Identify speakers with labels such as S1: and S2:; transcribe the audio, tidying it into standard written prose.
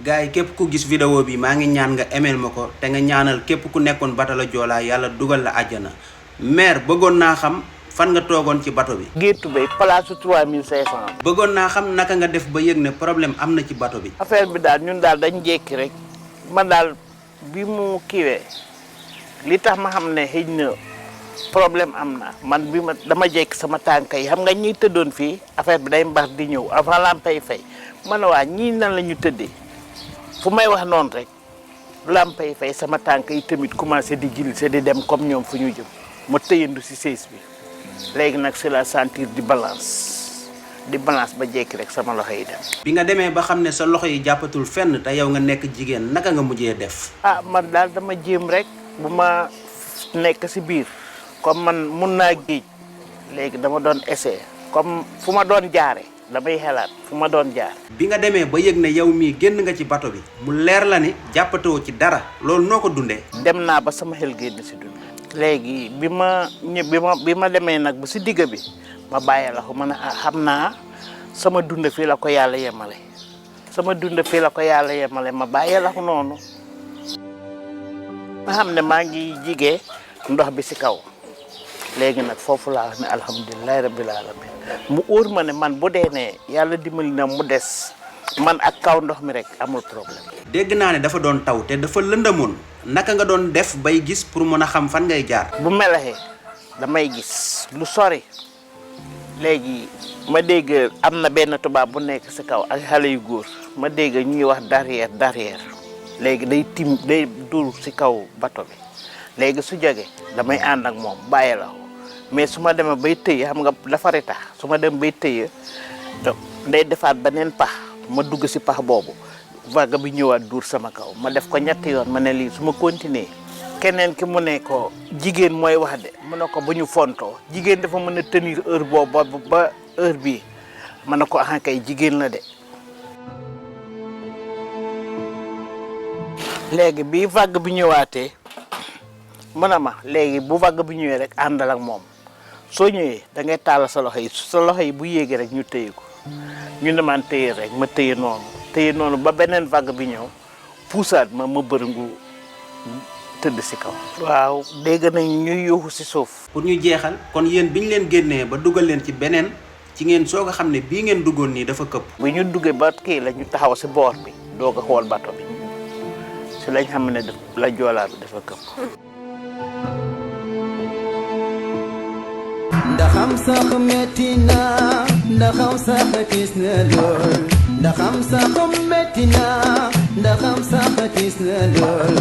S1: gaay képp ku gis vidéo bi maa ngi ñaan nga email ma ko te nga ñaanal képp ku nekkoon bato la Joola yàlla dugal la àjjana. maire bëggoon naa xam fan nga toogoon ci bato bi.
S2: Géttu Bay place 3500.
S1: bëggoon naa xam naka nga def ba yëg ne problème am na ci bato bi.
S2: affaire bi daal ñun daal dañ jékki rek man daal bi mu kiiwee li tax ma xam ne xëy na problème am na man bi ma dama jékki sama tànk yi xam nga ñiy tëddoon fii affaire bi day mbax di ñëw avant lampay fay man waa ñii nan la ñu tëddee fu may wax noonu rek lampay fay sama tànk yi tamit commencé di glissé di dem comme ñoom fu ñu jëm ma tëyandu si sées bi léegi nag c'est la sentir di balance ba jékki rek sama loxo yi dem.
S1: bi nga demee ba xam ne sa loxo yi jàppatul fenn te yow nga nekk jigéen naka nga mujjee def.
S2: man daal dama jéem rek bu ma nekk si biir comme man mun naa géej léegi dama doon essayer comme fu ma doon jaare damay xelaat fu ma doon jaar.
S1: bi nga demee ba yëg ne yow mii génn nga ci bato bi mu leer la ni jàppatoo ci dara loolu noo ko dundee.
S2: dem naa ba sama xel génn si dund. léegi bi ma demee nag ba si digg bi ma bàyyi la ko ma ne xam naa sama dund fii la ko yàlla yemale ma bàyyi la ko noonu ma xam ne maa ngi jigee ndox bi si kaw léegi nag foofu laa ne alhamdulilahi rabbil alamin mu óor ma ne man bu dee ne yàlla dimbali na mu des man ak kaw ndox mi rek amul problème.
S1: dégg naa ne dafa doon taw te dafa lëndamoon naka nga doon def bay gis pour mën a xam fan ngay jaar.
S2: bu melaxee damay gis lu sori léegi ma dégg am na benn tubaab bu nekk si kaw ak xale yu góor ma dégg ñuy wax derrière léegi day dur si kaw bato bi léegi su jógee damay ànd ak moom bàyyi la mais su ma demee bay tëye xam nga dafa retax su ma dem bay tëye day defaat beneen pax ma dugg si pax boobu vague bi ñëwaat duur sama kaw ma def ko ñetti yoon ma ne lii su ma continuer keneen ki mu ne ko jigéen mooy wax de mu ne ko bu ñu fontoo jigéen dafa mën a tenir heure boobu ba heure bii ma ne ko kay jigéen la de. léegi bi vague bi ñëwaatee mu ne ma léegi bu vague bi ñëwee rek àndal ak moom soo ñëwee da ngay taal sa loxo yi bu yéegee rek ñu téye ko ñu ne man téye rek ma téye noonu ba beneen vague bi ñëw puusaat ma bërëngu tëdd si kaw. waaw dégg nañ ñuy yuuxu si suuf.
S1: pour ñu jeexal kon yéen bi ñu leen génnee ba dugal leen ci beneen ci ngeen soog a xam ne bii ngeen duggoon nii dafa këpp.
S2: bi ñu duggee ba kii la ñu taxaw si boor bi doog a xool bato bi si lañ xam ne la Joola bi dafa këpp.
S3: ndaxam sax metti na ndaxam sax tiis na lool ndaxam sax metti na ndaxam sax tiis na lool